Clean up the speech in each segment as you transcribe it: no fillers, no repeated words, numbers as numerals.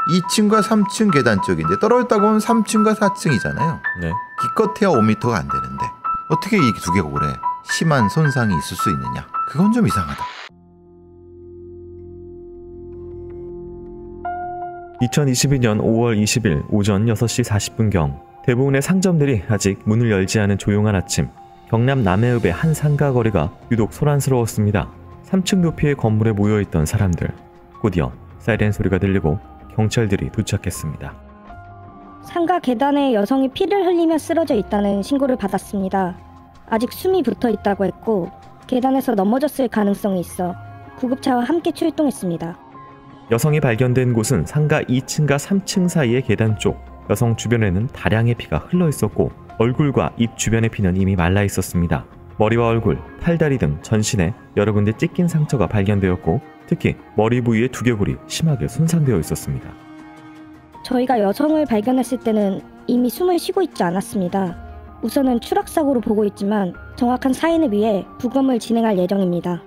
2층과 3층 계단 쪽인데 떨어졌다고 하면 3층과 4층이잖아요. 네. 기껏해야 5m가 안 되는데 어떻게 이 두개골에 심한 손상이 있을 수 있느냐? 그건 좀 이상하다. 2022년 5월 20일 오전 6시 40분경 대부분의 상점들이 아직 문을 열지 않은 조용한 아침, 경남 남해읍의 한 상가 거리가 유독 소란스러웠습니다. 3층 높이의 건물에 모여있던 사람들, 곧이어 사이렌 소리가 들리고 경찰들이 도착했습니다. 상가 계단에 여성이 피를 흘리며 쓰러져 있다는 신고를 받았습니다. 아직 숨이 붙어 있다고 했고 계단에서 넘어졌을 가능성이 있어 구급차와 함께 출동했습니다. 여성이 발견된 곳은 상가 2층과 3층 사이의 계단 쪽. 여성 주변에는 다량의 피가 흘러 있었고 얼굴과 입 주변의 피는 이미 말라 있었습니다. 머리와 얼굴, 팔다리 등 전신에 여러 군데 찢긴 상처가 발견되었고 특히 머리 부위의 두개골이 심하게 손상되어 있었습니다. 저희가 여성을 발견했을 때는 이미 숨을 쉬고 있지 않았습니다. 우선은 추락사고로 보고 있지만 정확한 사인을 위해 부검을 진행할 예정입니다.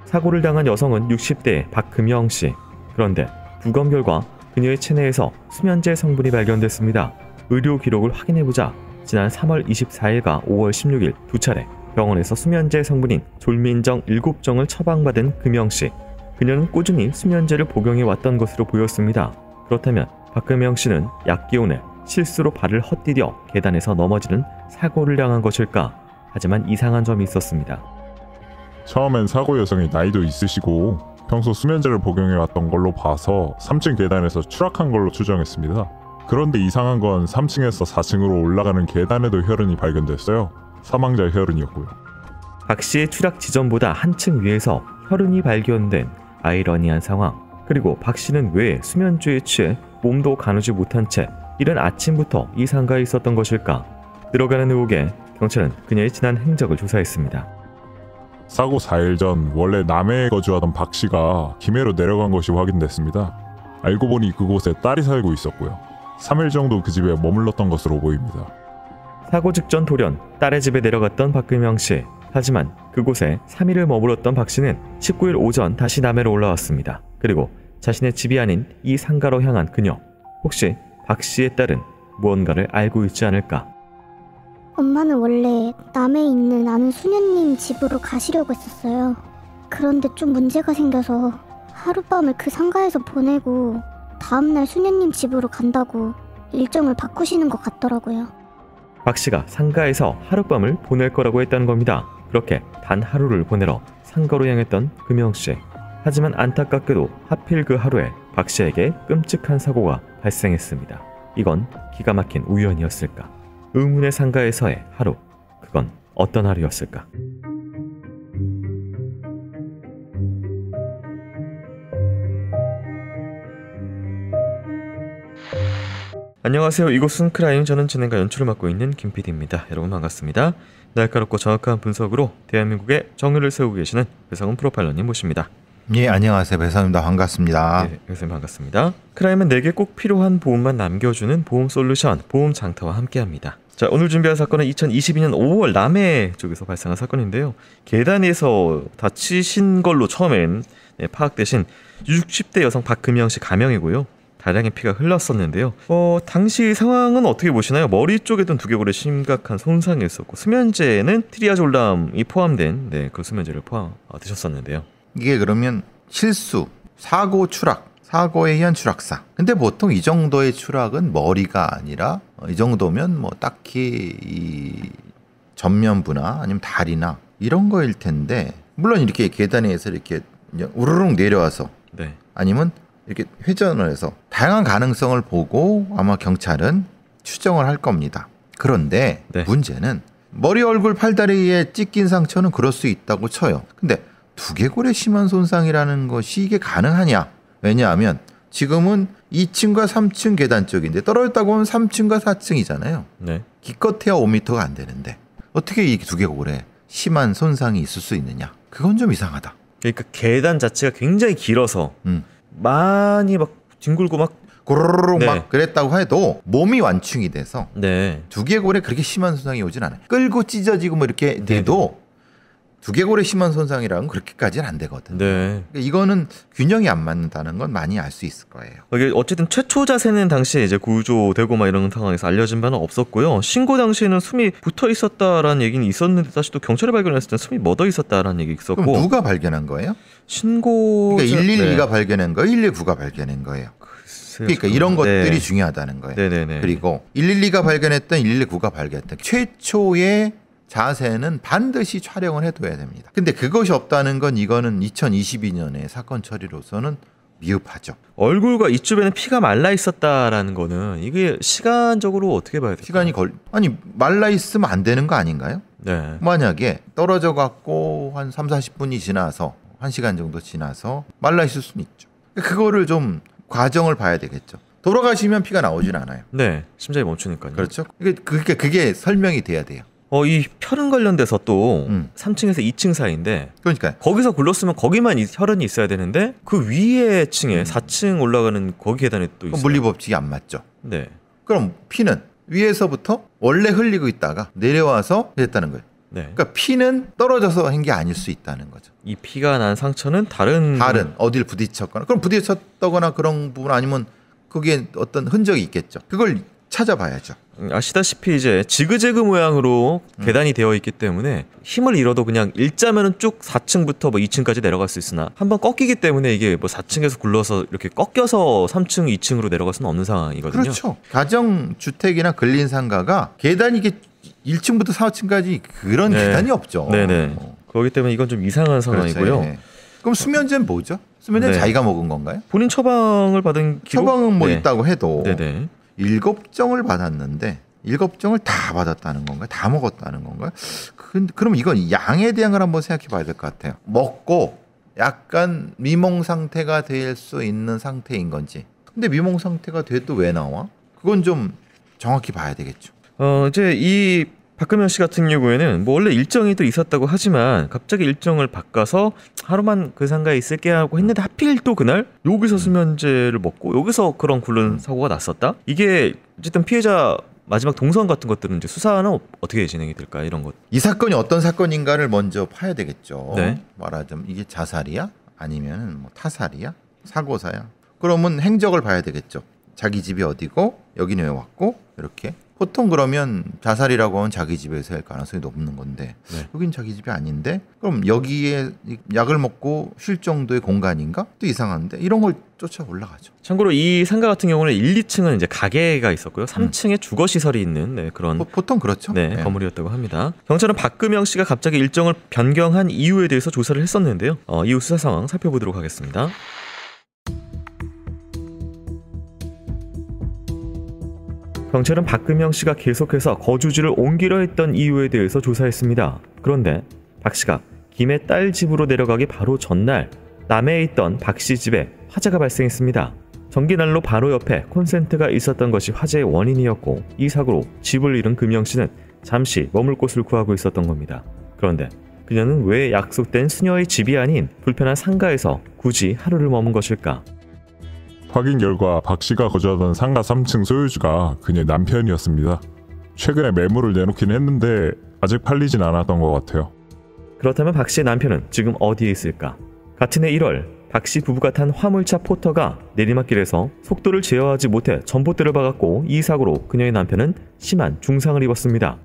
사고를 당한 여성은 60대 박금영 씨. 그런데 부검 결과 그녀의 체내에서 수면제 성분이 발견됐습니다. 의료 기록을 확인해보자 지난 3월 24일과 5월 16일 두 차례 병원에서 수면제 성분인 졸민정 7정을 처방받은 금영 씨. 그녀는 꾸준히 수면제를 복용해 왔던 것으로 보였습니다. 그렇다면 박금영 씨는 약 기운에 실수로 발을 헛디뎌 계단에서 넘어지는 사고를 당한 것일까? 하지만 이상한 점이 있었습니다. 처음엔 사고 여성이 나이도 있으시고 평소 수면제를 복용해왔던 걸로 봐서 3층 계단에서 추락한 걸로 추정했습니다. 그런데 이상한 건 3층에서 4층으로 올라가는 계단에도 혈흔이 발견됐어요. 사망자 혈흔이었고요. 박 씨의 추락 지점보다 한층 위에서 혈흔이 발견된 아이러니한 상황. 그리고 박 씨는 왜 수면제에 취해 몸도 가누지 못한 채 이른 아침부터 이 상가에 있었던 것일까? 들어가는 의혹에 경찰은 그녀의 지난 행적을 조사했습니다. 사고 4일 전 원래 남해에 거주하던 박 씨가 김해로 내려간 것이 확인됐습니다. 알고 보니 그곳에 딸이 살고 있었고요. 3일 정도 그 집에 머물렀던 것으로 보입니다. 사고 직전 돌연 딸의 집에 내려갔던 박금영 씨. 하지만 그곳에 3일을 머물렀던 박 씨는 19일 오전 다시 남해로 올라왔습니다. 그리고 자신의 집이 아닌 이 상가로 향한 그녀. 혹시 박 씨의 딸은 무언가를 알고 있지 않을까? 엄마는 원래 남해에 있는 아는 수녀님 집으로 가시려고 했었어요. 그런데 좀 문제가 생겨서 하룻밤을 그 상가에서 보내고 다음날 수녀님 집으로 간다고 일정을 바꾸시는 것 같더라고요. 박 씨가 상가에서 하룻밤을 보낼 거라고 했다는 겁니다. 그렇게 단 하루를 보내러 상가로 향했던 금영 씨. 하지만 안타깝게도 하필 그 하루에 박 씨에게 끔찍한 사고가 발생했습니다. 이건 기가 막힌 우연이었을까? 의문의 상가에서의 하루. 그건 어떤 하루였을까? 안녕하세요. 이곳은 크라임. 저는 진행과 연출을 맡고 있는 김PD입니다. 여러분 반갑습니다. 날카롭고 정확한 분석으로 대한민국의 정의를 세우고 계시는 배상훈 프로파일러님 모십니다. 예, 안녕하세요. 배상훈입니다. 반갑습니다. 네, 배상훈 반갑습니다. 크라임은 내게 꼭 필요한 보험만 남겨주는 보험 솔루션, 보험 장터와 함께합니다. 자, 오늘 준비한 사건은 2022년 5월 남해 쪽에서 발생한 사건인데요. 계단에서 다치신 걸로 처음엔 파악되신 60대 여성 박금영 씨 가명이고요. 다량의 피가 흘렀었는데요. 당시 상황은 어떻게 보시나요? 머리 쪽에 든 두개골에 심각한 손상이 있었고 수면제는 트리아졸람이 포함된 그 수면제를 드셨었는데요. 이게 그러면 실수, 사고 추락, 사고에 의한 추락사. 근데 보통 이 정도의 추락은 머리가 아니라 이 정도면 뭐 딱히 이 전면부나 아니면 다리나 이런 거일 텐데 물론 이렇게 계단에서 이렇게 우르르 내려와서 네. 아니면 이렇게 회전을 해서 다양한 가능성을 보고 아마 경찰은 추정을 할 겁니다. 그런데 네. 문제는 머리, 얼굴, 팔다리에 찢긴 상처는 그럴 수 있다고 쳐요. 근데 두개골에 심한 손상이라는 것이 이게 가능하냐? 왜냐하면 지금은 2층과 3층 계단 쪽인데 떨어졌다고 하면 3층과 4층이잖아요. 네. 기껏해야 5m가 안 되는데 어떻게 이 두개골에 심한 손상이 있을 수 있느냐? 그건 좀 이상하다. 그러니까 계단 자체가 굉장히 길어서 많이 막 뒹굴고 막 고르르 네. 막 그랬다고 해도 몸이 완충이 돼서 네. 두개골에 그렇게 심한 손상이 오진 않아요. 끌고 찢어지고 뭐 이렇게 돼도 두개골의 심한 손상이라면 그렇게까지는 안 되거든. 네. 그러니까 이거는 균형이 안 맞는다는 건 많이 알 수 있을 거예요. 이게 어쨌든 최초 자세는 당시에 이제 구조되고 막 이런 상황에서 알려진 바는 없었고요. 신고 당시에는 숨이 붙어 있었다라는 얘기는 있었는데 다시 또 경찰이 발견했을 때 숨이 멎어 있었다라는 얘기 있었고. 그럼 누가 발견한 거예요? 신고. 그러니까 112가 네. 발견한 거예요, 119가 발견한 거예요. 글쎄요, 그러니까 잠깐만. 이런 것들이 네. 중요하다는 거예요. 네네네. 그리고 112가 발견했던 119가 발견했던 최초의 자세는 반드시 촬영을 해둬야 됩니다. 근데 그것이 없다는 건 이거는 2022년의 사건 처리로서는 미흡하죠. 얼굴과 이쪽에는 피가 말라 있었다라는 거는 이게 시간적으로 어떻게 봐야 될까요? 아니 말라 있으면 안 되는 거 아닌가요? 네. 만약에 떨어져 갖고 한 30-40분이 지나서 1시간 정도 지나서 말라 있을 수는 있죠. 그거를 좀 과정을 봐야 되겠죠. 돌아가시면 피가 나오진 않아요. 네. 심장이 멈추니까요. 그렇죠? 그게 설명이 돼야 돼요. 이 혈흔 관련돼서 또 3층에서 2층 사이인데 그러니까 거기서 굴렀으면 거기만 혈흔이 있어야 되는데 그 위에 층에 4층 올라가는 거기 계단에 또 있어요. 물리법칙이 안 맞죠. 네. 그럼 피는 위에서부터 원래 흘리고 있다가 내려와서 됐다는 거예요. 네. 그러니까 피는 떨어져서 한 게 아닐 수 있다는 거죠. 이 피가 난 상처는 다른 어딜 부딪혔거나 그럼 부딪혔다거나 그런 부분 아니면 그게 어떤 흔적이 있겠죠. 그걸 찾아봐야죠. 아시다시피 이제 지그재그 모양으로 계단이 되어 있기 때문에 힘을 잃어도 그냥 일자면은 쭉 4층부터 뭐 2층까지 내려갈 수 있으나 한번 꺾이기 때문에 이게 뭐 4층에서 굴러서 이렇게 꺾여서 3층, 2층으로 내려갈 수는 없는 상황이거든요. 그렇죠. 가정주택이나 근린상가가 계단이 이게 1층부터 4층까지 그런 네. 계단이 없죠. 네네. 그렇기 때문에 이건 좀 이상한 상황이고요. 그렇죠. 예. 그럼 수면제는 뭐죠? 수면제는 네. 자기가 먹은 건가요? 본인 처방을 받은 기록? 처방은 뭐 네. 있다고 해도 네네. 7정을 받았는데 7정을 다 받았다는 건가요? 다 먹었다는 건가요? 그럼 이건 양에 대한 걸 한번 생각해 봐야 될 것 같아요. 먹고 약간 미몽 상태가 될 수 있는 상태인 건지. 근데 미몽 상태가 돼도 왜 나와? 그건 좀 정확히 봐야 되겠죠. 이제 이 박금영 씨 같은 경우에는 뭐 원래 일정이 또 있었다고 하지만 갑자기 일정을 바꿔서 하루만 그 상가에 있을게 하고 했는데 하필 또 그날 여기서 수면제를 먹고 여기서 그런 굴른 사고가 났었다. 이게 어쨌든 피해자 마지막 동선 같은 것들은 이제 수사는 어떻게 진행이 될까 이런 것. 이 사건이 어떤 사건인가를 먼저 파야 되겠죠. 네. 말하자면 이게 자살이야? 아니면 뭐 타살이야? 사고사야? 그러면 행적을 봐야 되겠죠. 자기 집이 어디고 여기는 왜 왔고 이렇게. 보통 그러면 자살이라고 하면 자기 집에서 할 가능성이 높는 건데 네. 여긴 자기 집이 아닌데 그럼 여기에 약을 먹고 쉴 정도의 공간인가? 또 이상한데 이런 걸 쫓아 올라가죠. 참고로 이 상가 같은 경우는 1, 2층은 이제 가게가 있었고요. 3층에 주거 시설이 있는 그런 보통 그렇죠. 네, 건물이었다고 합니다. 경찰은 박금영 씨가 갑자기 일정을 변경한 이유에 대해서 조사를 했었는데요. 이후 수사 상황 살펴보도록 하겠습니다. 경찰은 박금영 씨가 계속해서 거주지를 옮기려 했던 이유에 대해서 조사했습니다. 그런데 박 씨가 김의 딸 집으로 내려가기 바로 전날 남해에 있던 박 씨 집에 화재가 발생했습니다. 전기난로 바로 옆에 콘센트가 있었던 것이 화재의 원인이었고 이 사고로 집을 잃은 금영 씨는 잠시 머물 곳을 구하고 있었던 겁니다. 그런데 그녀는 왜 약속된 수녀의 집이 아닌 불편한 상가에서 굳이 하루를 머문 것일까? 확인 결과 박 씨가 거주하던 상가 3층 소유주가 그녀의 남편이었습니다. 최근에 매물을 내놓긴 했는데 아직 팔리진 않았던 것 같아요. 그렇다면 박 씨의 남편은 지금 어디에 있을까? 같은 해 1월 박 씨 부부가 탄 화물차 포터가 내리막길에서 속도를 제어하지 못해 전봇대를 박았고 이 사고로 그녀의 남편은 심한 중상을 입었습니다.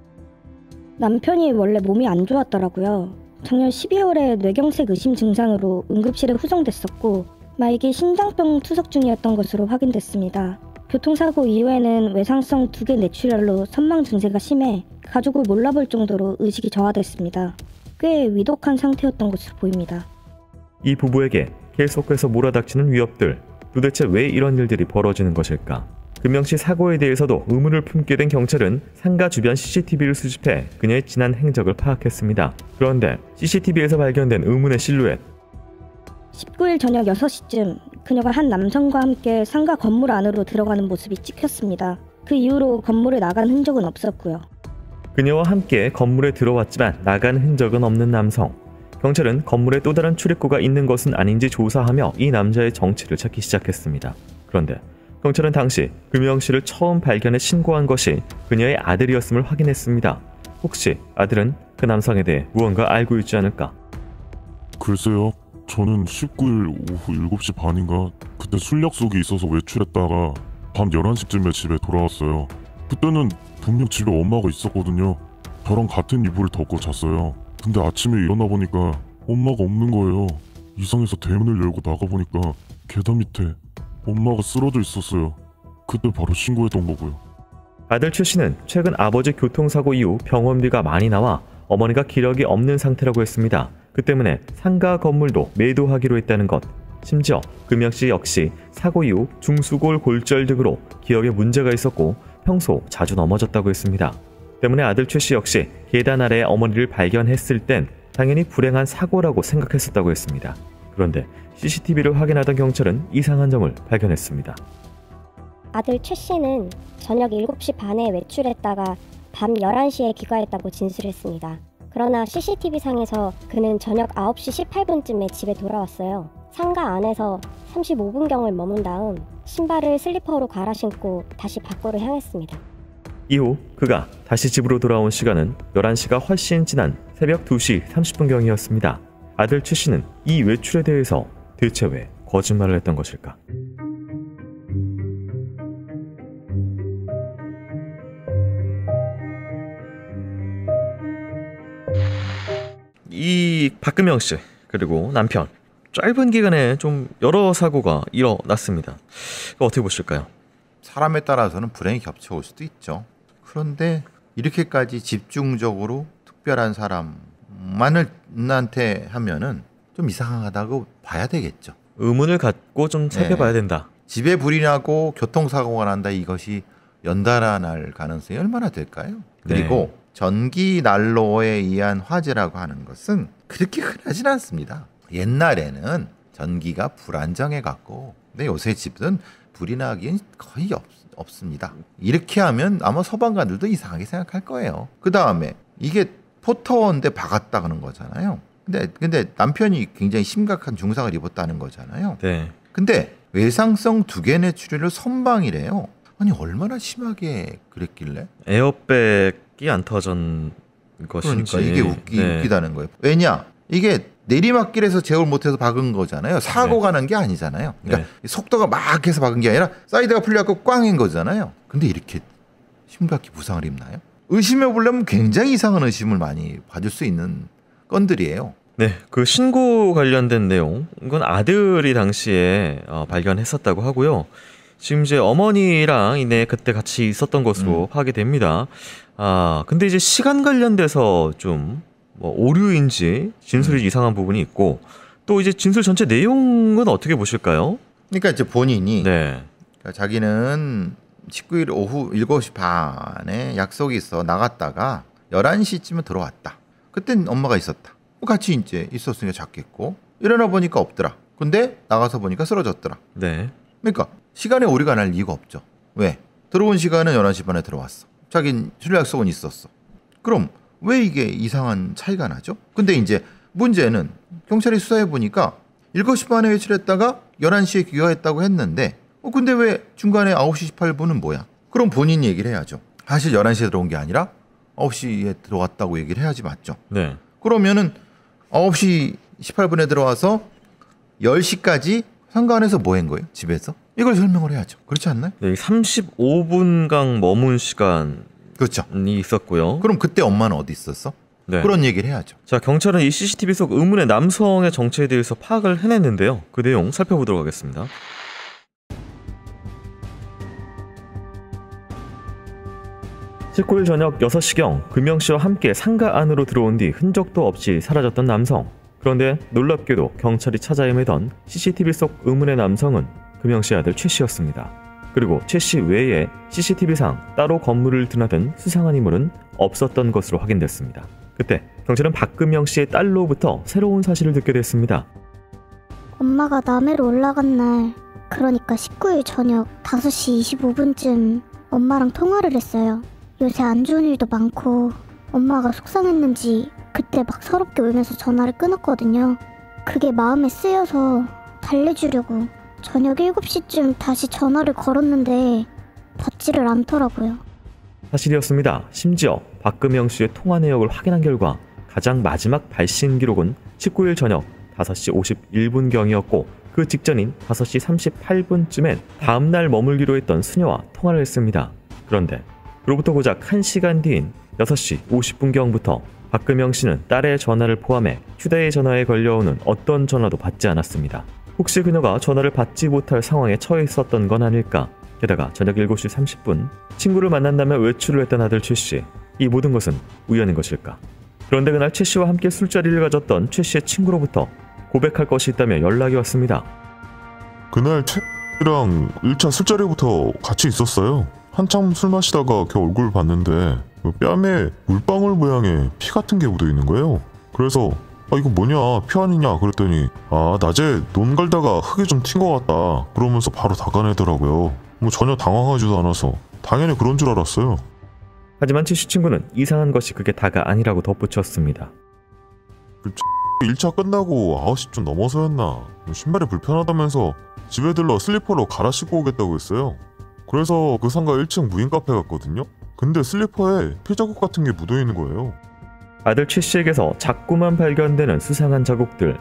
남편이 원래 몸이 안 좋았더라고요. 작년 12월에 뇌경색 의심 증상으로 응급실에 후송됐었고 말기 심장병 투석 중이었던 것으로 확인됐습니다. 교통사고 이후에는 외상성 2개 뇌출혈로 선망 증세가 심해 가족을 몰라볼 정도로 의식이 저하됐습니다. 꽤 위독한 상태였던 것으로 보입니다. 이 부부에게 계속해서 몰아닥치는 위협들, 도대체 왜 이런 일들이 벌어지는 것일까? 금영 씨 사고에 대해서도 의문을 품게 된 경찰은 상가 주변 CCTV를 수집해 그녀의 지난 행적을 파악했습니다. 그런데 CCTV에서 발견된 의문의 실루엣, 19일 저녁 6시쯤 그녀가 한 남성과 함께 상가 건물 안으로 들어가는 모습이 찍혔습니다. 그 이후로 건물에 나간 흔적은 없었고요. 그녀와 함께 건물에 들어왔지만 나간 흔적은 없는 남성. 경찰은 건물에 또 다른 출입구가 있는 것은 아닌지 조사하며 이 남자의 정체를 찾기 시작했습니다. 그런데 경찰은 당시 금영 씨를 처음 발견해 신고한 것이 그녀의 아들이었음을 확인했습니다. 혹시 아들은 그 남성에 대해 무언가 알고 있지 않을까? 글쎄요. 저는 19일 오후 7시 반인가 그때 술 약속이 있어서 외출했다가 밤 11시쯤에 집에 돌아왔어요. 그때는 분명 집에 엄마가 있었거든요. 저랑 같은 이불을 덮고 잤어요. 근데 아침에 일어나 보니까 엄마가 없는 거예요. 이상해서 대문을 열고 나가보니까 계단 밑에 엄마가 쓰러져 있었어요. 그때 바로 신고했던 거고요. 아들 최 씨는 최근 아버지 교통사고 이후 병원비가 많이 나와 어머니가 기력이 없는 상태라고 했습니다. 그 때문에 상가 건물도 매도하기로 했다는 것. 심지어 금영 씨 역시 사고 이후 중수골 골절 등으로 기억에 문제가 있었고 평소 자주 넘어졌다고 했습니다. 때문에 아들 최 씨 역시 계단 아래 어머니를 발견했을 땐 당연히 불행한 사고라고 생각했었다고 했습니다. 그런데 CCTV를 확인하던 경찰은 이상한 점을 발견했습니다. 아들 최 씨는 저녁 7시 반에 외출했다가 밤 11시에 귀가했다고 진술했습니다. 그러나 CCTV상에서 그는 저녁 9시 18분쯤에 집에 돌아왔어요. 상가 안에서 35분경을 머문 다음 신발을 슬리퍼로 갈아 신고 다시 밖으로 향했습니다. 이후 그가 다시 집으로 돌아온 시간은 11시가 훨씬 지난 새벽 2시 30분경이었습니다. 아들 최 씨는 이 외출에 대해서 대체 왜 거짓말을 했던 것일까? 이 박금영 씨 그리고 남편 짧은 기간에 좀 여러 사고가 일어났습니다. 어떻게 보실까요? 사람에 따라서는 불행이 겹쳐올 수도 있죠. 그런데 이렇게까지 집중적으로 특별한 사람만한테 하면은 좀 이상하다고 봐야 되겠죠. 의문을 갖고 좀 살펴봐야 된다. 집에 불이 나고 교통사고가 난다, 이것이 연달아 날 가능성이 얼마나 될까요? 그리고 전기 난로에 의한 화재라고 하는 것은 그렇게 흔하진 않습니다. 옛날에는 전기가 불안정해 갖고, 근데 요새 집은 불이 나기엔 거의 없습니다. 이렇게 하면 아마 소방관들도 이상하게 생각할 거예요. 그 다음에 이게 포터인데 박았다 그런 거잖아요. 근데 남편이 굉장히 심각한 중상을 입었다는 거잖아요. 네. 근데 외상성 두개 출혈을 선방이래요. 아니 얼마나 심하게 그랬길래? 에어백이 안 터진 것인지. 그러니까 이게 웃기다는 거예요. 왜냐? 이게 내리막길에서 제어를 못해서 박은 거잖아요. 사고가 난 게 아니잖아요. 그러니까 속도가 막 해서 박은 게 아니라 사이드가 풀려갖고 꽝인 거잖아요. 근데 이렇게 심각히 부상을 입나요? 의심해 보려면 굉장히 이상한 의심을 많이 받을 수 있는 건들이에요. 네, 그 신고 관련된 내용, 이건 아들이 당시에 발견했었다고 하고요. 지금 이제 어머니랑 이내 그때 같이 있었던 것으로 파악이 됩니다. 근데 이제 시간 관련돼서 좀 뭐 오류인지 진술이 이상한 부분이 있고, 또 이제 진술 전체 내용은 어떻게 보실까요? 그러니까 이제 본인이 그러니까 자기는 19일 오후 7시 반에 약속이 있어 나갔다가 11시쯤에 들어왔다. 그땐 엄마가 있었다. 같이 이제 있었으니까 잤겠고, 일어나 보니까 없더라. 근데 나가서 보니까 쓰러졌더라. 네. 그러니까 시간에 오류가 날 리가 없죠. 왜? 들어온 시간은 11시 반에 들어왔어. 자긴 술 약속은 있었어. 그럼 왜 이게 이상한 차이가 나죠? 근데 이제 문제는 경찰이 수사해 보니까 7시 반에 외출했다가 11시에 귀가했다고 했는데 근데 왜 중간에 9시 18분은 뭐야? 그럼 본인 얘기를 해야죠. 사실 11시에 들어온 게 아니라 9시에 들어왔다고 얘기를 해야지 맞죠? 네. 그러면은 9시 18분에 들어와서 10시까지 상가 안에서 뭐 한 거예요? 집에서? 이걸 설명을 해야죠. 그렇지 않나요? 네, 35분간 머문 시간이 그렇죠. 있었고요. 그럼 그때 엄마는 어디 있었어? 네. 그런 얘기를 해야죠. 자, 경찰은 이 CCTV 속 의문의 남성의 정체에 대해서 파악을 해냈는데요. 그 내용 살펴보도록 하겠습니다. (19일) 저녁 6시경 금영 씨와 함께 상가 안으로 들어온 뒤 흔적도 없이 사라졌던 남성. 그런데 놀랍게도 경찰이 찾아 헤매던 CCTV 속 의문의 남성은 금영 씨 아들 최 씨였습니다. 그리고 최 씨 외에 CCTV상 따로 건물을 드나든 수상한 인물은 없었던 것으로 확인됐습니다. 그때 경찰은 박금영 씨의 딸로부터 새로운 사실을 듣게 됐습니다. 엄마가 남해로 올라간 날, 그러니까 19일 저녁 5시 25분쯤 엄마랑 통화를 했어요. 요새 안 좋은 일도 많고 엄마가 속상했는지 그때 막 서럽게 울면서 전화를 끊었거든요. 그게 마음에 쓰여서 달래주려고 저녁 7시쯤 다시 전화를 걸었는데 받지를 않더라고요. 사실이었습니다. 심지어 박금영 씨의 통화 내역을 확인한 결과 가장 마지막 발신 기록은 19일 저녁 5시 51분경이었고 그 직전인 5시 38분쯤엔 다음날 머물기로 했던 수녀와 통화를 했습니다. 그런데 그로부터 고작 1시간 뒤인 6시 50분경부터 박금영 씨는 딸의 전화를 포함해 휴대의 전화에 걸려오는 어떤 전화도 받지 않았습니다. 혹시 그녀가 전화를 받지 못할 상황에 처해 있었던 건 아닐까? 게다가 저녁 7시 30분 친구를 만난다며 외출을 했던 아들 최 씨. 이 모든 것은 우연인 것일까? 그런데 그날 최 씨와 함께 술자리를 가졌던 최 씨의 친구로부터 고백할 것이 있다며 연락이 왔습니다. 그날 최랑 1차 술자리부터 같이 있었어요. 한참 술 마시다가 걔 얼굴을 봤는데 뺨에 물방울 모양의 피 같은 게 묻어 있는 거예요. 그래서 이거 뭐냐, 피 아니냐 그랬더니 낮에 논 갈다가 흙에 좀 튄 것 같다 그러면서 바로 다가내더라고요. 뭐 전혀 당황하지도 않아서 당연히 그런 줄 알았어요. 하지만 최 씨 친구는 이상한 것이 그게 다가 아니라고 덧붙였습니다. 1차 끝나고 9시쯤 넘어서였나 신발이 불편하다면서 집에 들러 슬리퍼로 갈아 신고 오겠다고 했어요. 그래서 그 상가 1층 무인 카페 갔거든요. 근데 슬리퍼에 피 자국 같은 게 묻어있는 거예요. 아들 최 씨에게서 자꾸만 발견되는 수상한 자국들.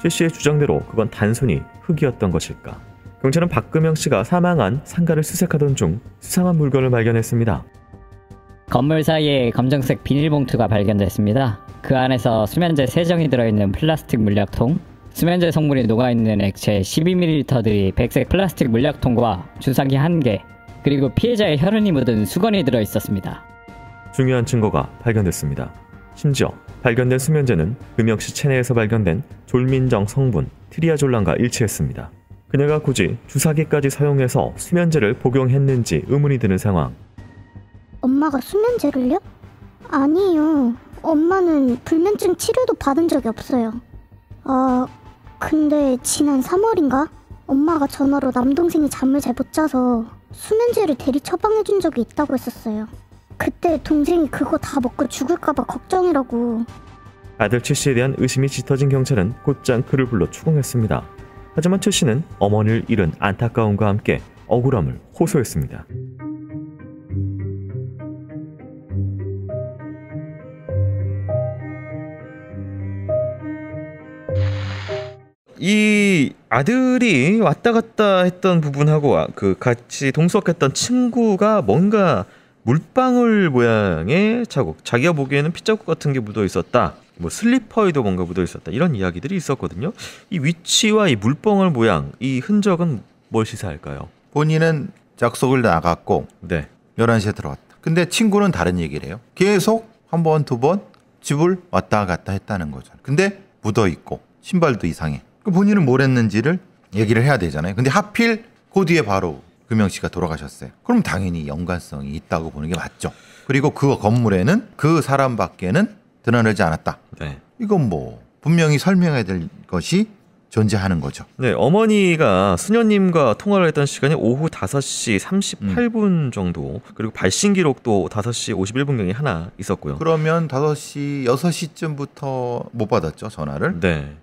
최 씨의 주장대로 그건 단순히 흙이었던 것일까? 경찰은 박금영 씨가 사망한 상가를 수색하던 중 수상한 물건을 발견했습니다. 건물 사이에 검정색 비닐봉투가 발견됐습니다. 그 안에서 수면제 3정이 들어있는 플라스틱 물약통, 수면제 성분이 녹아있는 액체 12ml들이 백색 플라스틱 물약통과 주사기 1개, 그리고 피해자의 혈흔이 묻은 수건이 들어있었습니다. 중요한 증거가 발견됐습니다. 심지어 발견된 수면제는 금영 씨 체내에서 발견된 졸민정 성분 트리아졸란과 일치했습니다. 그녀가 굳이 주사기까지 사용해서 수면제를 복용했는지 의문이 드는 상황. 엄마가 수면제를요? 아니에요. 엄마는 불면증 치료도 받은 적이 없어요. 근데 지난 3월인가? 엄마가 전화로 남동생이 잠을 잘 못 자서 수면제를 대리 처방해준 적이 있다고 했었어요. 그때 동생이 그거 다 먹고 죽을까봐 걱정이라고. 아들 최 씨에 대한 의심이 짙어진 경찰은 곧장 그를 불러 추궁했습니다. 하지만 최 씨는 어머니를 잃은 안타까움과 함께 억울함을 호소했습니다. 이 아들이 왔다 갔다 했던 부분하고 그 같이 동석했던 친구가 뭔가 물방울 모양의 자국, 자기가 보기에는 핏자국 같은 게 묻어 있었다. 뭐 슬리퍼에도 뭔가 묻어 있었다. 이런 이야기들이 있었거든요. 이 위치와 이 물방울 모양, 이 흔적은 뭘 시사할까요? 본인은 약속을 나갔고 네. 11시에 들어왔다. 근데 친구는 다른 얘기를 해요. 계속 한 번, 두 번 집을 왔다 갔다 했다는 거죠. 근데 묻어 있고 신발도 이상해. 본인은 뭘 했는지를 얘기를 해야 되잖아요. 근데 하필 그 뒤에 바로 금영 씨가 돌아가셨어요. 그럼 당연히 연관성이 있다고 보는 게 맞죠. 그리고 그 건물에는 그 사람밖에는 드러나지 않았다. 네. 이건 뭐 분명히 설명해야 될 것이 존재하는 거죠. 네, 어머니가 수녀님과 통화를 했던 시간이 오후 5시 38분 정도, 그리고 발신 기록도 5시 51분경에 하나 있었고요. 그러면 5시, 6시쯤부터 못 받았죠, 전화를. 네.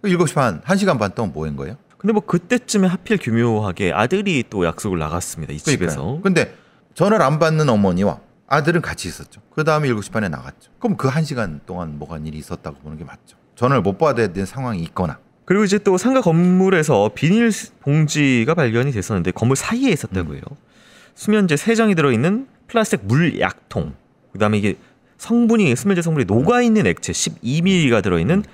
7시 반, 1시간 반 동안 뭐 한 거예요? 근데 뭐 그때쯤에 하필 교묘하게 아들이 또 약속을 나갔습니다. 이 집에서. 근데 전화를 안 받는 어머니와 아들은 같이 있었죠. 그 다음에 7시 반에 나갔죠. 그럼 그 1시간 동안 뭐가 일이 있었다고 보는 게 맞죠. 전화를 못 받아야 되는 상황이 있거나. 그리고 이제 또 상가 건물에서 비닐 봉지가 발견이 됐었는데 건물 사이에 있었다고 해요. 수면제 3정이 들어있는 플라스틱 물약통, 그다음에 이게 수면제 성분이 녹아있는 액체 12ml가 들어있는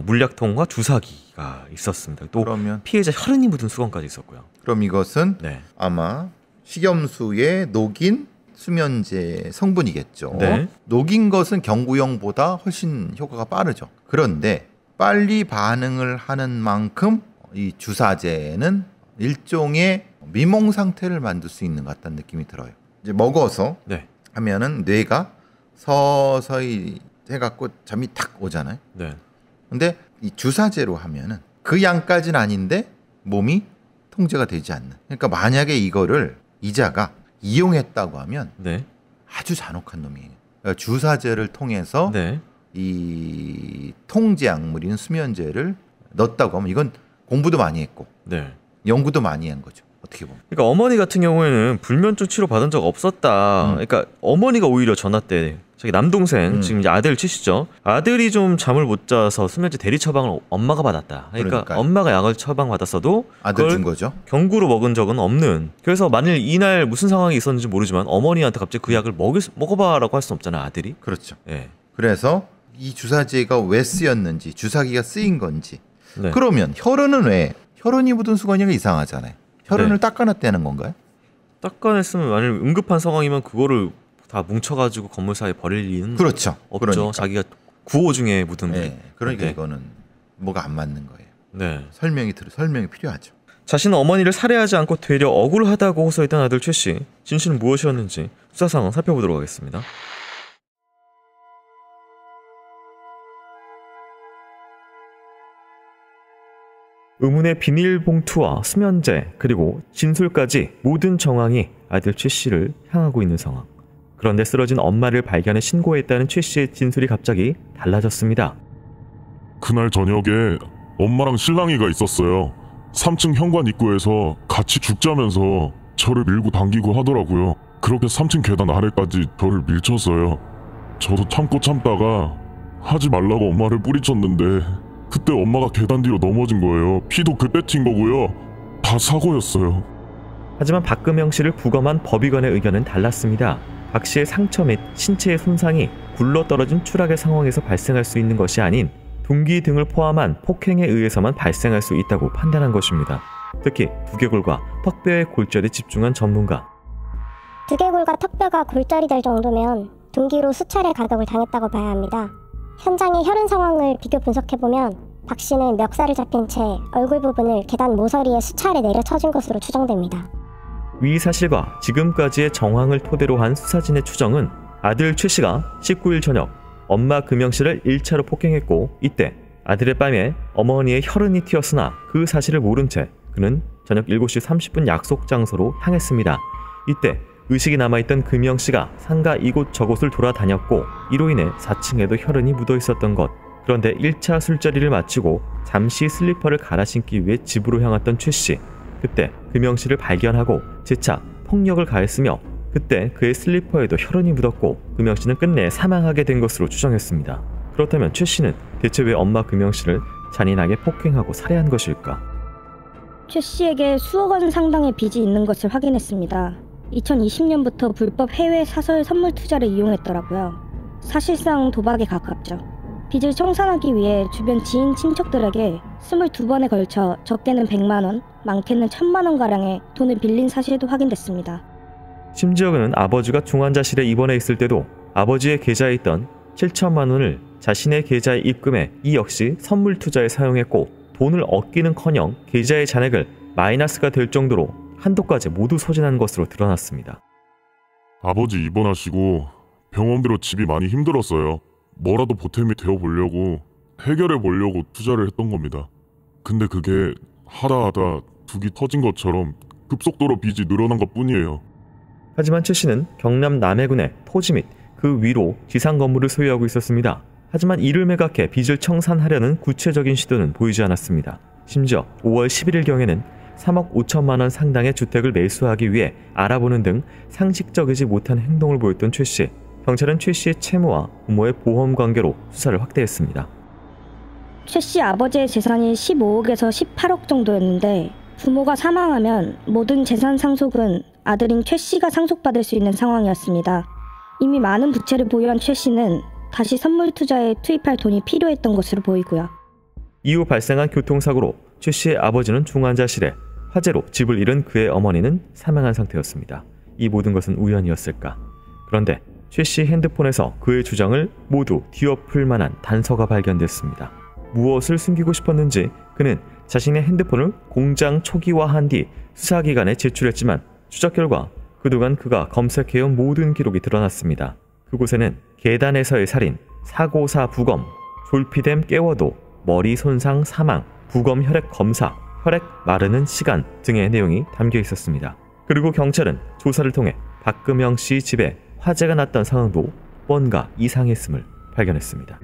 물약통과 주사기가 있었습니다. 또 그러면 피해자 혈흔이 묻은 수건까지 있었고요. 그럼 이것은 네. 아마 식염수에 녹인 수면제 성분이겠죠. 네. 녹인 것은 경구용보다 훨씬 효과가 빠르죠. 그런데 빨리 반응을 하는 만큼 이 주사제는 일종의 미몽 상태를 만들 수 있는 것 같다는 느낌이 들어요. 이제 먹어서 네. 하면은 뇌가 서서히 해갖고 잠이 탁 오잖아요. 네. 근데 이 주사제로 하면은 그 양까지는 아닌데 몸이 통제가 되지 않는. 그러니까 만약에 이거를 이자가 이용했다고 하면 네. 아주 잔혹한 놈이에요. 그러니까 주사제를 통해서 네. 이 통제 약물인 수면제를 넣었다고 하면 이건 공부도 많이 했고 네. 연구도 많이 한 거죠. 어떻게 보면. 그러니까 어머니 같은 경우에는 불면증 치료 받은 적 없었다. 그러니까 어머니가 오히려 전화 때 저기 남동생 지금 이제 아들 최씨죠. 아들이 좀 잠을 못 자서 수면제 대리 처방을 엄마가 받았다. 그러니까 그러니까요. 엄마가 약을 처방 받았어도 아들 그걸 준 거죠. 경구로 먹은 적은 없는. 그래서 만일 이날 무슨 상황이 있었는지 모르지만 어머니한테 갑자기 그 약을 먹어봐라고 할 수는 없잖아요, 아들이. 그렇죠. 예. 그래서 이 주사제가 왜 쓰였는지, 주사기가 쓰인 건지. 네. 그러면 혈흔은 왜? 혈흔이 묻은 수건이가 이상하잖아요. 혈흔을 네. 닦아놨다는 건가요? 닦아냈으면 만일 응급한 상황이면 그거를 다 뭉쳐가지고 건물 사이에 버릴 리는 그렇죠. 없죠. 그러니까. 자기가 구호 중에 묻은 네. 그러니까 네. 이거는 뭐가 안 맞는 거예요. 네. 설명이 필요하죠. 자신은 어머니를 살해하지 않고 되려 억울하다고 호소했던 아들 최 씨. 진실은 무엇이었는지 수사 상황 살펴보도록 하겠습니다. 의문의 비닐봉투와 수면제 그리고 진술까지 모든 정황이 아들 최 씨를 향하고 있는 상황. 그런데 쓰러진 엄마를 발견해 신고했다는 최 씨의 진술이 갑자기 달라졌습니다. 그날 저녁에 엄마랑 신랑이가 있었어요. 3층 현관 입구에서 같이 죽자면서 저를 밀고 당기고 하더라고요. 그렇게 3층 계단 아래까지 저를 밀쳤어요. 저도 참다가 하지 말라고 엄마를 뿌리쳤는데 그때 엄마가 계단 뒤로 넘어진 거예요. 피도 그때 튄 거고요. 다 사고였어요. 하지만 박금영 씨를 부검한 법의관의 의견은 달랐습니다. 박 씨의 상처 및 신체의 손상이 굴러떨어진 추락의 상황에서 발생할 수 있는 것이 아닌 둔기 등을 포함한 폭행에 의해서만 발생할 수 있다고 판단한 것입니다. 특히 두개골과 턱뼈의 골절에 집중한 전문가. 두개골과 턱뼈가 골절이 될 정도면 둔기로 수차례 가격을 당했다고 봐야 합니다. 현장의 혈흔 상황을 비교 분석해보면 박 씨는 멱살을 잡힌 채 얼굴 부분을 계단 모서리에 수차례 내려쳐진 것으로 추정됩니다. 위 사실과 지금까지의 정황을 토대로 한 수사진의 추정은 아들 최 씨가 19일 저녁 엄마 금영 씨를 1차로 폭행했고 이때 아들의 뺨에 어머니의 혈흔이 튀었으나 그 사실을 모른 채 그는 저녁 7시 30분 약속 장소로 향했습니다. 이때 의식이 남아있던 금영 씨가 상가 이곳 저곳을 돌아다녔고 이로 인해 4층에도 혈흔이 묻어 있었던 것. 그런데 1차 술자리를 마치고 잠시 슬리퍼를 갈아 신기 위해 집으로 향했던 최 씨. 그때 금영 씨를 발견하고 재차 폭력을 가했으며 그때 그의 슬리퍼에도 혈흔이 묻었고 금영 씨는 끝내 사망하게 된 것으로 추정했습니다. 그렇다면 최 씨는 대체 왜 엄마 금영 씨를 잔인하게 폭행하고 살해한 것일까? 최 씨에게 수억 원 상당의 빚이 있는 것을 확인했습니다. 2020년부터 불법 해외 사설 선물 투자를 이용했더라고요. 사실상 도박에 가깝죠. 빚을 청산하기 위해 주변 지인 친척들에게 22번에 걸쳐 적게는 100만 원, 많게는 1000만 원가량의 돈을 빌린 사실도 확인됐습니다. 심지어 그는 아버지가 중환자실에 입원해 있을 때도 아버지의 계좌에 있던 7천만 원을 자신의 계좌에 입금해 이 역시 선물 투자에 사용했고 돈을 얻기는커녕 계좌의 잔액을 마이너스가 될 정도로 한도까지 모두 소진한 것으로 드러났습니다. 아버지 입원하시고 병원비로 집이 많이 힘들었어요. 뭐라도 보탬이 되어보려고 해결해보려고 투자를 했던 겁니다. 근데 그게 하다 둑이 터진 것처럼 급속도로 빚이 늘어난 것뿐이에요. 하지만 최 씨는 경남 남해군의 토지 및 그 위로 지상 건물을 소유하고 있었습니다. 하지만 이를 매각해 빚을 청산하려는 구체적인 시도는 보이지 않았습니다. 심지어 5월 11일경에는 3억 5천만 원 상당의 주택을 매수하기 위해 알아보는 등 상식적이지 못한 행동을 보였던 최 씨. 경찰은 최 씨의 채무와 부모의 보험 관계로 수사를 확대했습니다. 최 씨 아버지의 재산이 15억에서 18억 정도였는데 부모가 사망하면 모든 재산 상속은 아들인 최 씨가 상속받을 수 있는 상황이었습니다. 이미 많은 부채를 보유한 최 씨는 다시 선물 투자에 투입할 돈이 필요했던 것으로 보이고요. 이후 발생한 교통사고로 최 씨의 아버지는 중환자실에, 화재로 집을 잃은 그의 어머니는 사망한 상태였습니다. 이 모든 것은 우연이었을까? 그런데 최 씨 핸드폰에서 그의 주장을 모두 뒤엎을 만한 단서가 발견됐습니다. 무엇을 숨기고 싶었는지 그는 자신의 핸드폰을 공장 초기화한 뒤 수사기관에 제출했지만 추적 결과 그동안 그가 검색해온 모든 기록이 드러났습니다. 그곳에는 계단에서의 살인, 사고사 부검, 졸피뎀 깨워도, 머리 손상 사망, 부검 혈액 검사, 혈액 마르는 시간 등의 내용이 담겨 있었습니다. 그리고 경찰은 조사를 통해 박금영 씨 집에 화재가 났던 상황도 뭔가 이상했음을 발견했습니다.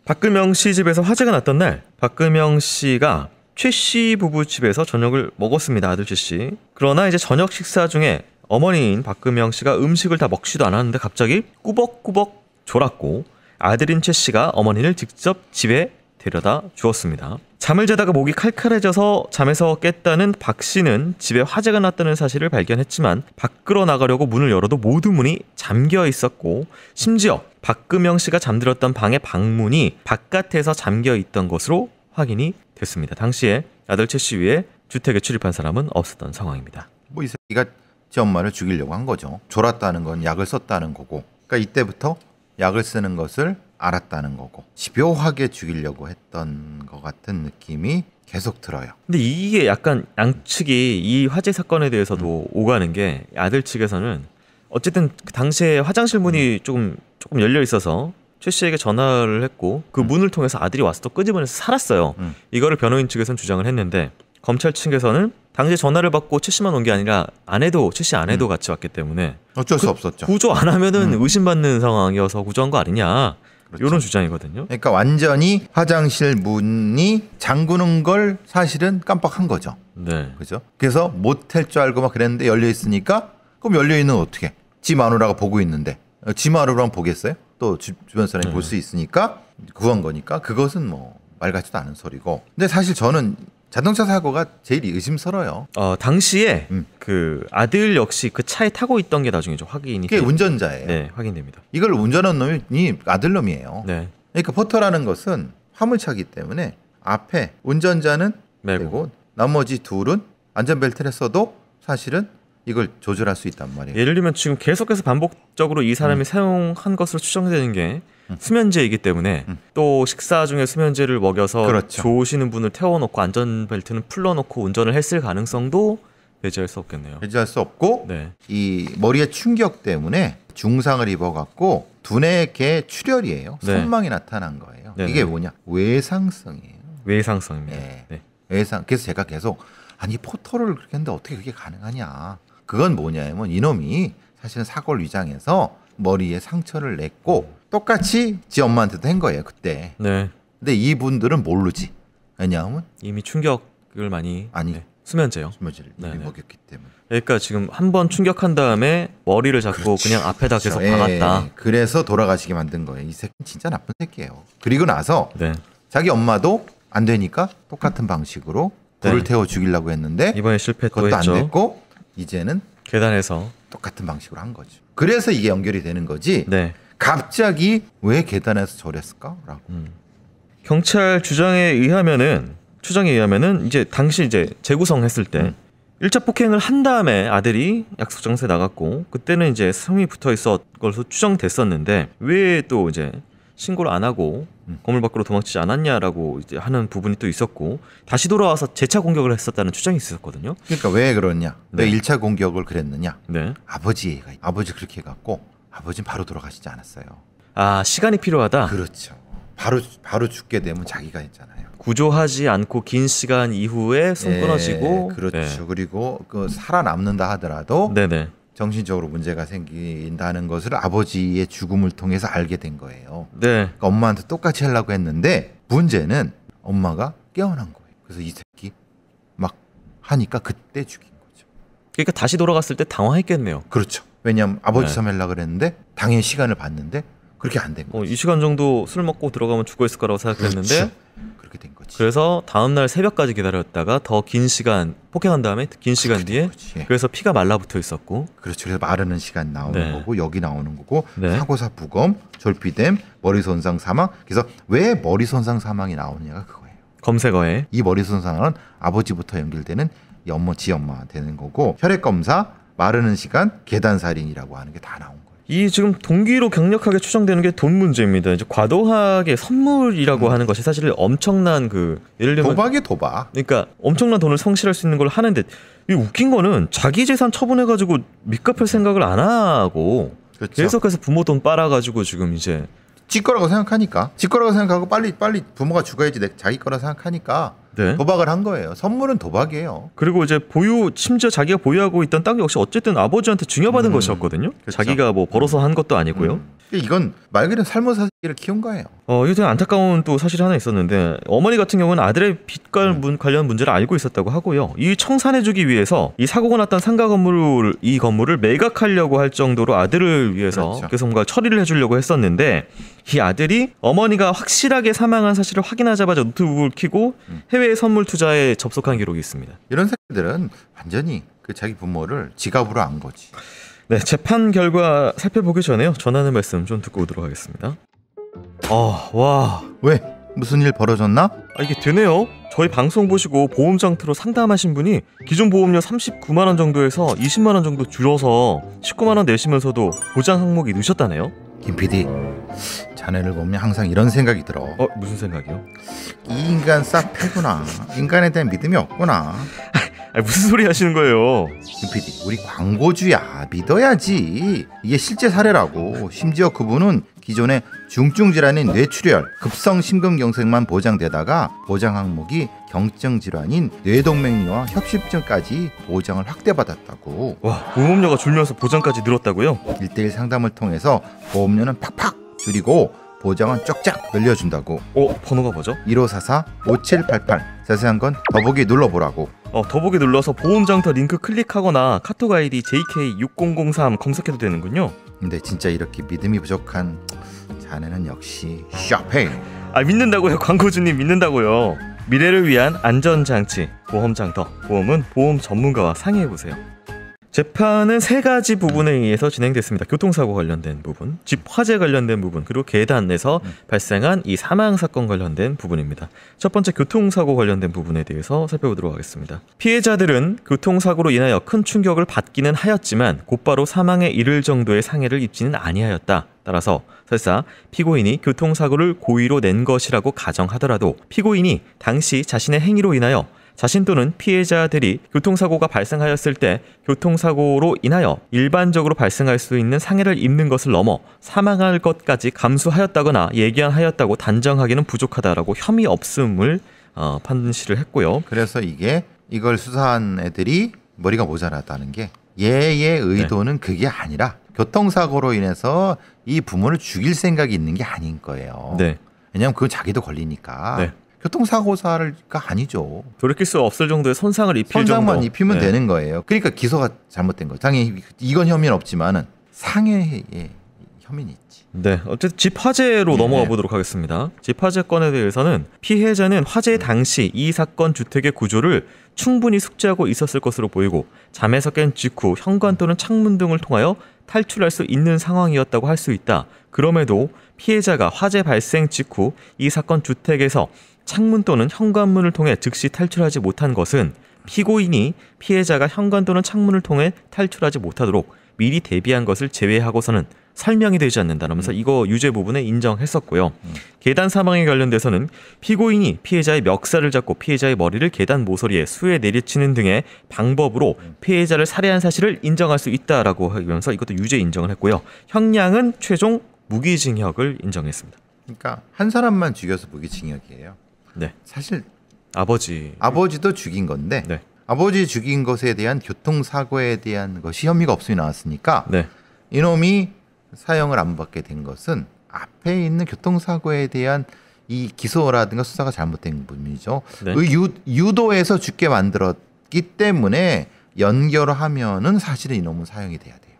박금영 씨 집에서 화재가 났던 날 박금영 씨가 최 씨 부부 집에서 저녁을 먹었습니다. 아들 최 씨. 그러나 이제 저녁 식사 중에 어머니인 박금영 씨가 음식을 다 먹지도 않았는데 갑자기 꾸벅꾸벅 졸았고 아들인 최 씨가 어머니를 직접 집에 데려다 주었습니다. 잠을 자다가 목이 칼칼해져서 잠에서 깼다는 박 씨는 집에 화재가 났다는 사실을 발견했지만 밖으로 나가려고 문을 열어도 모두 문이 잠겨 있었고 심지어 박금영 씨가 잠들었던 방의 방문이 바깥에서 잠겨 있던 것으로 확인이 됐습니다. 당시에 아들 최 씨 위에 주택에 출입한 사람은 없었던 상황입니다. 뭐 이 새끼가 지 엄마를 죽이려고 한 거죠. 졸았다는 건 약을 썼다는 거고. 그러니까 이때부터 약을 쓰는 것을 알았다는 거고 집요하게 죽이려고 했던 것 같은 느낌이 계속 들어요. 근데 이게 약간 양측이 이 화재 사건에 대해서도 오가는 게 아들 측에서는 어쨌든 그 당시에 화장실 문이 조금 열려 있어서 최 씨에게 전화를 했고 그 문을 통해서 아들이 와서 또 끄집어내서 살았어요. 이거를 변호인 측에서는 주장을 했는데 검찰 측에서는 당시에 전화를 받고 최 씨만 온 게 아니라 최 씨 아내도 같이 왔기 때문에 어쩔 수 없었죠. 구조 안 하면은 의심받는 상황이어서 구조한 거 아니냐. 그렇죠. 이런 주장이거든요. 그러니까 완전히 화장실 문이 잠그는 걸 사실은 깜빡한 거죠. 네. 그죠? 그래서 못할 줄 알고 막 그랬는데 열려 있으니까 그럼 열려 있는 어떻게? 지 마누라가 보고 있는데 지 마누라랑 보겠어요? 또 주변 사람이 볼 수 있으니까 구한 거니까 그것은 뭐 말 같지도 않은 소리고. 근데 사실 저는 자동차 사고가 제일 의심스러워요. 당시에 그 아들 역시 그 차에 타고 있던 게 나중에 좀 확인이 그게 운전자예요. 네, 확인됩니다. 이걸 운전한 놈이 아들놈이에요. 네. 그러니까 포터라는 것은 화물차기 때문에 앞에 운전자는 되고 나머지 둘은 안전벨트를 써도 사실은 이걸 조절할 수 있단 말이에요. 예를 들면 지금 계속해서 반복적으로 이 사람이 사용한 것으로 추정되는 게 수면제이기 때문에 또 식사 중에 수면제를 먹여서 그렇죠. 조시는 분을 태워놓고 안전벨트는 풀러놓고 운전을 했을 가능성도 배제할 수 없겠네요. 배제할 수 없고 네. 이 머리의 충격 때문에 중상을 입어갖고 두뇌계 출혈이에요. 네. 선망이 나타난 거예요. 네네. 이게 뭐냐? 외상성이에요. 외상성입니다. 네. 네. 외상. 그래서 제가 계속 아니 포토를 그렇게 했는데 어떻게 그게 가능하냐? 그건 뭐냐면 이놈이 사실은 사골 위장해서 머리에 상처를 냈고 똑같이 지 엄마한테도 한 거예요 그때. 네. 근데 이분들은 모르지. 왜냐하면 이미 충격을 많이 아니 수면제요. 수면제를 네네. 먹였기 때문에. 그러니까 지금 한 번 충격한 다음에 머리를 잡고 그렇죠. 그냥 앞에다 계속 그렇죠. 박았다. 예, 그래서 돌아가시게 만든 거예요. 이 새끼 진짜 나쁜 새끼예요. 그리고 나서 네. 자기 엄마도 안 되니까 똑같은 방식으로 불을 네. 태워 죽이려고 했는데 이번에 실패 또 그것도 했죠. 안 됐고 이제는 계단에서. 똑같은 방식으로 한 거죠. 그래서 이게 연결이 되는 거지. 네. 갑자기 왜 계단에서 저랬을까라고. 경찰 추정에 의하면은 이제 당시 이제 재구성했을 때 1차 폭행을 한 다음에 아들이 약속 장소에 나갔고 그때는 이제 숨이 붙어 있었 것으로 추정됐었는데 왜 또 이제 신고를 안 하고 건물 밖으로 도망치지 않았냐라고 이제 하는 부분이 또 있었고 다시 돌아와서 재차 공격을 했었다는 추정이 있었거든요. 그러니까 왜 그러냐? 왜 네. 1차 공격을 그랬느냐? 네. 아버지 그렇게 해갖고 아버지는 바로 돌아가시지 않았어요. 아, 시간이 필요하다. 그렇죠. 바로 죽게 되면 자기가 했잖아요. 구조하지 않고 긴 시간 이후에 숨 끊어지고. 그렇죠. 네. 그리고 그 살아남는다 하더라도 네네. 정신적으로 문제가 생긴다는 것을 아버지의 죽음을 통해서 알게 된 거예요. 네. 그러니까 엄마한테 똑같이 하려고 했는데 문제는 엄마가 깨어난 거예요. 그래서 이 새끼 막 하니까 그때 죽인 거죠. 그러니까 다시 돌아갔을 때 당황했겠네요. 그렇죠. 왜냐하면 아버지 네. 섬하려고 그랬는데 당연히 시간을 봤는데 그렇게 안 된 거죠. 이 시간 정도 술 먹고 들어가면 죽어 있을 거라고 생각했는데 그렇죠. 그렇게 된 거지. 그래서 다음날 새벽까지 기다렸다가 더 긴 시간 폭행한 다음에 긴 시간 그렇게 뒤에 된 거지. 예. 그래서 피가 말라붙어 있었고. 그렇죠. 그래서 마르는 시간 나오는 네. 거고 여기 나오는 거고 네. 사고사 부검, 졸피뎀, 머리 손상 사망. 그래서 왜 머리 손상 사망이 나오느냐가 그거예요. 검색어에 이 머리 손상은 아버지부터 연결되는 지 엄마 되는 거고 혈액 검사, 마르는 시간, 계단 살인이라고 하는 게 다 나온 거예요. 이 지금 동기로 강력하게 추정되는 게 돈 문제입니다. 이제 과도하게 선물이라고 하는 것이 사실 엄청난 예를 들면 도박이 도박. 그러니까 엄청난 돈을 성실할 수 있는 걸 하는데 이 웃긴 거는 자기 재산 처분해가지고 밑갚을 생각을 안 하고 그렇죠. 계속해서 부모 돈 빨아가지고 지금 이제 지 거라고 생각하니까 지 거라고 생각하고 빨리 부모가 죽어야지 자기 거라 생각하니까 네. 도박을 한 거예요. 선물은 도박이에요. 그리고 이제 심지어 자기가 보유하고 있던 땅 역시 어쨌든 아버지한테 증여받은 것이었거든요. 그렇죠. 자기가 뭐 벌어서 한 것도 아니고요. 이건 말 그대로 살모사기를 키운 거예요. 이게 되게 안타까운 또 사실이 하나 있었는데 어머니 같은 경우는 아들의 빚 관련 문제를 알고 있었다고 하고요. 이 청산해주기 위해서 이 사고가 났던 상가 이 건물을 매각하려고 할 정도로 아들을 위해서 그렇죠. 그래서 뭔가 처리를 해주려고 했었는데 이 아들이 어머니가 확실하게 사망한 사실을 확인하자마자 노트북을 켜고 해외 선물 투자에 접속한 기록이 있습니다. 이런 새끼들은 완전히 그 자기 부모를 지갑으로 안 거지. 네, 재판 결과 살펴보기 전에요. 전하는 말씀 좀 듣고 오도록 하겠습니다. 와. 왜? 무슨 일 벌어졌나? 이게 되네요. 저희 방송 보시고 보험 장터로 상담하신 분이 기존 보험료 39만 원 정도에서 20만 원 정도 줄여서 19만 원 내시면서도 보장 항목이 넣으셨다네요. 김 PD, 자네를 보면 항상 이런 생각이 들어. 무슨 생각이요? 이 인간 싹 패구나. 인간에 대한 믿음이 없구나. 무슨 소리 하시는 거예요? 김 PD, 우리 광고주야. 믿어야지. 이게 실제 사례라고. 심지어 그분은 기존에 중증 질환인 뇌출혈, 급성 심근경색만 보장되다가 보장 항목이 경증 질환인 뇌동맥류와 협심증까지 보장을 확대받았다고. 와, 보험료가 줄면서 보장까지 늘었다고요? 1:1 상담을 통해서 보험료는 팍팍 줄이고 보장은 쫙쫙 늘려준다고. 번호가 뭐죠? 1544-5788. 자세한 건 더보기 눌러보라고. 더보기 눌러서 보험장터 링크 클릭하거나 카톡 아이디 JK6003 검색해도 되는군요. 근데 진짜 이렇게 믿음이 부족한 자네는 역시 샤페. 믿는다고요. 광고주님 믿는다고요. 미래를 위한 안전장치 보험장터. 보험은 보험 전문가와 상의해보세요. 재판은 3가지 부분에 의해서 진행됐습니다. 교통사고 관련된 부분, 집 화재 관련된 부분, 그리고 계단에서 발생한 이 사망사건 관련된 부분입니다. 첫 번째 교통사고 관련된 부분에 대해서 살펴보도록 하겠습니다. 피해자들은 교통사고로 인하여 큰 충격을 받기는 하였지만 곧바로 사망에 이를 정도의 상해를 입지는 아니하였다. 따라서 설사 피고인이 교통사고를 고의로 낸 것이라고 가정하더라도 피고인이 당시 자신의 행위로 인하여 자신 또는 피해자들이 교통사고가 발생하였을 때 교통사고로 인하여 일반적으로 발생할 수 있는 상해를 입는 것을 넘어 사망할 것까지 감수하였다거나 예견하였다고 단정하기는 부족하다라고 혐의 없음을 판시를 했고요. 그래서 이걸 수사한 애들이 머리가 모자라다는 게 얘의 의도는 그게 아니라 교통사고로 인해서 이 부모를 죽일 생각이 있는 게 아닌 거예요. 네. 왜냐하면 그건 자기도 걸리니까. 네. 교통사고가 아니죠. 돌이킬 수 없을 정도의 손상을 입힐 손상만 정도. 입히면 되는 거예요. 그러니까 기소가 잘못된 거죠. 당연히 이건 혐의는 없지만은 상해의 혐의는 있지. 네, 어쨌든 집 화재로 넘어가 보도록 하겠습니다. 집 화재 건에 대해서는 피해자는 화재 당시 이 사건 주택의 구조를 충분히 숙지하고 있었을 것으로 보이고 잠에서 깬 직후 현관 또는 창문 등을 통하여 탈출할 수 있는 상황이었다고 할 수 있다. 그럼에도 피해자가 화재 발생 직후 이 사건 주택에서 창문 또는 현관문을 통해 즉시 탈출하지 못한 것은 피고인이 피해자가 현관 또는 창문을 통해 탈출하지 못하도록 미리 대비한 것을 제외하고서는 설명이 되지 않는다면서 이거 유죄 부분에 인정했었고요. 계단 사망에 관련돼서는 피고인이 피해자의 멱살을 잡고 피해자의 머리를 계단 모서리에 수에 내리치는 등의 방법으로 피해자를 살해한 사실을 인정할 수 있다라고 하면서 이것도 유죄 인정을 했고요. 형량은 최종 무기징역을 인정했습니다. 그러니까 한 사람만 죽여서 무기징역이에요. 네. 사실 아버지도 죽인 건데 네. 아버지 죽인 것에 대한 교통사고에 대한 것이 혐의가 없음이 나왔으니까 네. 이놈이 사형을 안 받게 된 것은 앞에 있는 교통사고에 대한 이 기소라든가 수사가 잘못된 부분이죠. 네. 유도해서 죽게 만들었기 때문에 연결하면은 사실은 이놈은 사형이 돼야 돼요.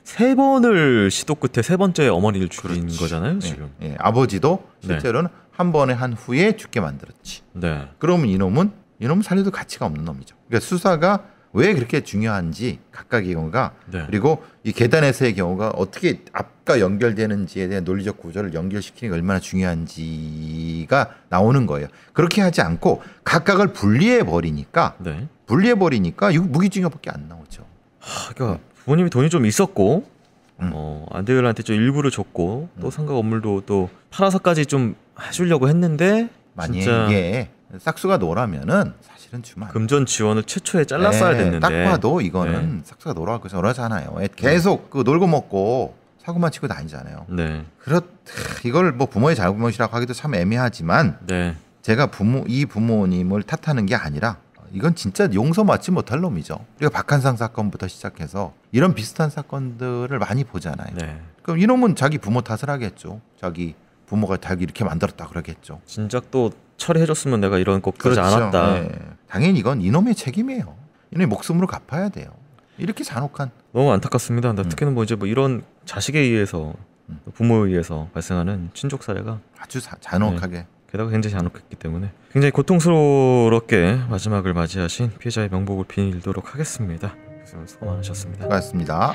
3번을 시도 끝에 3번째 어머니를 죽인 거잖아요, 지금. 네. 아버지도 실제로는 한 번에 한 후에 죽게 만들었지. 네. 그러면 이놈은 살려도 가치가 없는 놈이죠. 그러니까 수사가 왜 그렇게 중요한지 각각의 경우가 네. 그리고 이 계단에서의 경우가 어떻게 앞과 연결되는지에 대한 논리적 구조를 연결시키는 게 얼마나 중요한지가 나오는 거예요. 그렇게 하지 않고 각각을 분리해 버리니까 이거 무기징역밖에 안 나오죠. 그러니까 부모님이 돈이 좀 있었고 아들한테 좀 일부를 줬고 또 상가 건물도 또 팔아서까지 좀 해주려고 했는데 만약에 싹수가 노라면은 사실은 주면 금전 지원을 최초에 잘랐어야 됐는데 딱 봐도 이거는 싹수가 노라고 저러잖아요. 계속 그 놀고 먹고 사고만 치고 다니잖아요. 네. 이걸 뭐 부모의 잘못이라고 하기도 참 애매하지만 제가 이 부모님을 탓하는 게 아니라 이건 진짜 용서받지 못할 놈이죠. 우리가 박한상 사건부터 시작해서 이런 비슷한 사건들을 많이 보잖아요. 네. 그럼 이놈은 자기 부모 탓을 하겠죠. 자기 부모가 자기 이렇게 만들었다 그러겠죠. 진작 또 처리해줬으면 내가 이런 것까지 그렇죠. 않았다. 네. 당연히 이건 이놈의 책임이에요. 이놈의 목숨으로 갚아야 돼요. 이렇게 잔혹한. 너무 안타깝습니다. 특히는 뭐 이제 뭐 이런 자식에 의해서 부모에 의해서 발생하는 친족 사례가 아주 잔혹하게. 게다가 굉장히 잔혹했기 때문에 굉장히 고통스럽게 마지막을 맞이하신 피해자의 명복을 빌도록 하겠습니다. 수고 많으셨습니다. 수고하셨습니다.